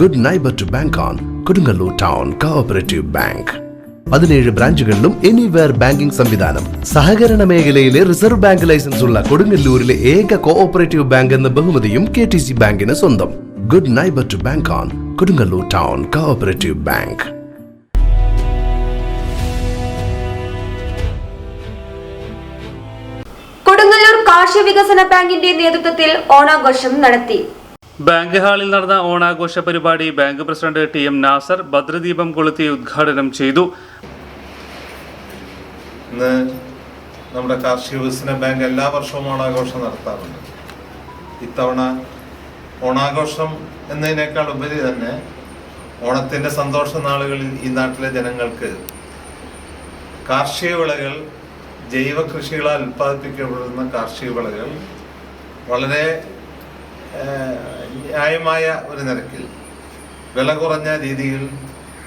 Good neighbour to bank on Kodungallur town cooperative bank. 17 ബ്രാഞ്ചുകളിലും anywhere banking സംവിധാനം. സഹകരണ മേഖലയിലെ റിസർവ് ബാങ്ക് ലൈസൻസ് ഉള്ള കൊടുങ്ങല്ലൂരിലെ ഏക കോഓപ്പറേറ്റീവ് ബാങ്ക് എന്ന ബഹുമതിയും KTC ബാങ്കിന് സ്വന്തം. Good neighbour to bank on Kodungallur town cooperative bank. Kodungallur കാർഷിക വികസന ബാങ്കിന്റെ നേതൃത്വത്തിൽ ഓണാഘോഷം നടത്തി. ബാങ്ക് ഹാളിൽ നടന്ന ഓണാഘോഷ പരിപാടി ബാങ്ക് പ്രസിഡന്റ് TM നാസർ ഭദ്രദീപം കൊളുത്തി ഉദ്ഘാടനം ചെയ്തു. ഇന്ന് നമ്മുടെ കാർഷിക വികസന ബാങ്ക് എല്ലാ വർഷവും ഓണാഘോഷം നടത്താറുണ്ട്. ഇത്തവണ ഓണാഘോഷം എന്നതിനേക്കാൾ ഉപരി തന്നെ ഓണത്തിൻ്റെ സന്തോഷ നാളുകളിൽ ഈ നാട്ടിലെ ജനങ്ങൾക്ക് കാർഷിക വിളകൾ, ജൈവ കൃഷികളാൽ ഉൽപ്പാദിപ്പിക്കപ്പെടുന്ന കാർഷിക വിളകൾ വളരെ ന്യായമായ ഒരു നിരക്കിൽ വില കുറഞ്ഞ രീതിയിൽ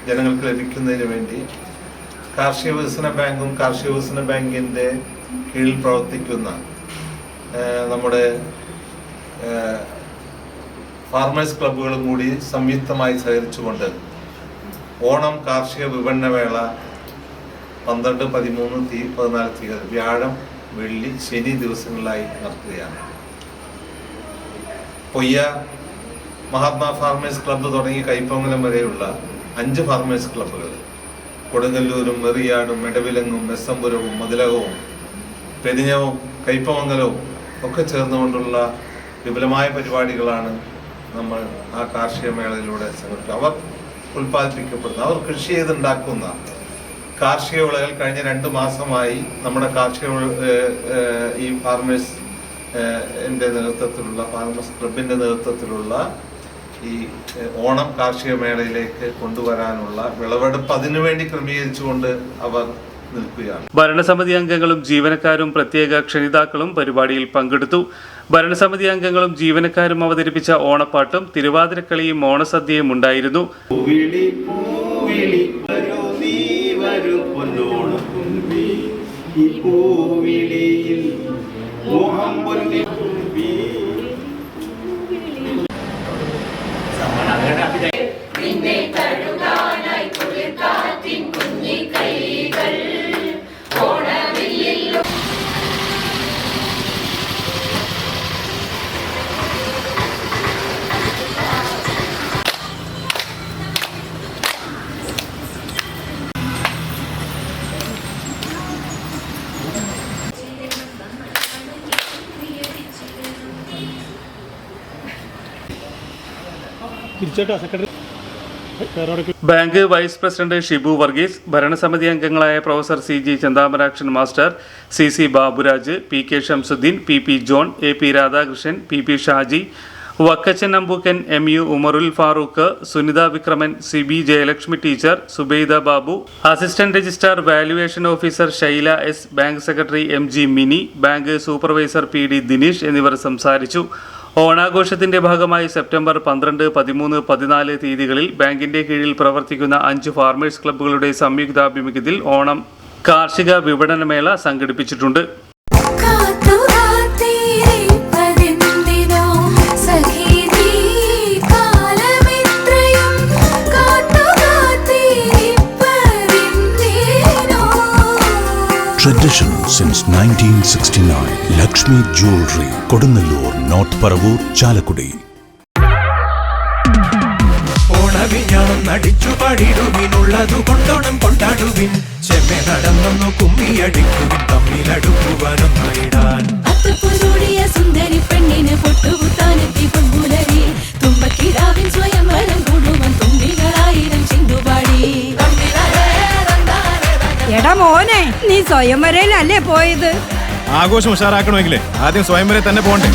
ജനങ്ങൾക്ക് ലഭിക്കുന്നതിന് വേണ്ടി കാർഷിക വികസന ബാങ്കും കാർഷിക വികസന ബാങ്കിൻ്റെ കീഴിൽ പ്രവർത്തിക്കുന്ന നമ്മുടെ ഫാർമേഴ്സ് ക്ലബ്ബുകളും കൂടി സംയുക്തമായി സഹകരിച്ചുകൊണ്ട് ഓണം കാർഷിക വിപണനവേള 12, 13, 14 തീയതി വ്യാഴം, വെള്ളി, ശനി ദിവസങ്ങളിലായി നടത്തുകയാണ്. പൊയ്യ മഹാത്മാ ഫാർമേഴ്സ് ക്ലബ്ബ് തുടങ്ങി കൈപ്പൊങ്ങലം വരെയുള്ള 5 ഫാർമേഴ്സ് ക്ലബ്ബുകൾ കൊടുങ്ങല്ലൂരും മെറിയാടും എടവിലങ്ങും മെസ്സമ്പുരവും മതിലകവും പെരിഞ്ഞവും കൈപ്പമംഗലവും ഒക്കെ ചേർന്നുകൊണ്ടുള്ള വിപുലമായ പരിപാടികളാണ് നമ്മൾ ആ കാർഷിക മേളയിലൂടെ സംഘടിപ്പിക്കുക. അവർ ഉൽപ്പാദിപ്പിക്കപ്പെടുന്ന, അവർ കൃഷി ചെയ്തുണ്ടാക്കുന്ന കാർഷിക വിളകൾ കഴിഞ്ഞ 2 മാസമായി നമ്മുടെ കാർഷിക ഈ ഫാർമേഴ്സ് നേതൃത്വത്തിലുള്ള ഫാർമേഴ്സ് ക്ലബിൻ്റെ നേതൃത്വത്തിലുള്ള ഈ ഓണം കാർഷിക മേളയിലേക്ക് കൊണ്ടുവരാനുള്ള വിളവെടുപ്പ് അതിനുവേണ്ടി ക്രമീകരിച്ചുകൊണ്ട് അവർ നിൽക്കുകയാണ്. ഭരണസമിതി അംഗങ്ങളും ജീവനക്കാരും പ്രത്യേക ക്ഷണിതാക്കളും പരിപാടിയിൽ പങ്കെടുത്തു. ഭരണസമിതി അംഗങ്ങളും ജീവനക്കാരും അവതരിപ്പിച്ച ഓണപ്പാട്ടും തിരുവാതിരക്കളിയും ഓണസദ്യയും ഉണ്ടായിരുന്നു. Bank vice president Shibu Varghese, ഭരണസമിതി അംഗങ്ങളായ professor CG Chanthamarakshan master, CC Baburaj, PK Shamsuddin, PP John, AP Radhakrishnan, PP Shaji, Vakkachan Ampookkan, MU Umarul Farooq, Sunitha Vikraman, CB Jayalakshmi teacher, Zubaida Babu, assistant registrar valuation officer Shaila S, bank secretary MG Mini, bank supervisor PD Dineesh എന്നിവർ സംസാരിച്ചു. ഓണാഘോഷത്തിന്റെ ഭാഗമായി സെപ്റ്റംബർ 12, 13, 14 തീയതികളിൽ ബാങ്കിന്റെ കീഴിൽ പ്രവർത്തിക്കുന്ന 5 ഫാർമേഴ്സ് ക്ലബ്ബുകളുടെ സംയുക്താഭിമുഖ്യത്തിൽ ഓണം കാർഷിക വിപണനമേള സംഘടിപ്പിച്ചിട്ടുണ്ട്. Tradition since 1969. Lakshmi Jewelry, Kodunallur, North Paravur, Chalakudi. ഓണവിഞ്ഞാണം നടിച്ചു പാടിടുവിനുള്ളതു കൊണ്ടോണം കൊണ്ടാടുവിൻ. ചെമ്മെ നടന്നു കുമ്മിയടിക്കുവിൻ, തമ്മിലടുക്കുവാനൊന്നായിടാൻ. അത്തപ്പൂടിയ സുന്ദരി പെണ്ണിന് പൊട്ടുകുത്താനെത്തി പൊൻപുലരി. തുമ്പക്കിടാവിൻ സ്വയംവരം കൂടുവാൻ തുമ്പികളായിരം ചിന്തുപാടി. എടാ മോനെ, നീ സ്വയംവരയിലല്ലേ പോയത്? ആഘോഷം ഉഷാറാക്കണമെങ്കിലേ ആദ്യം സ്വയംവരെ തന്നെ പോകണ്ടേ.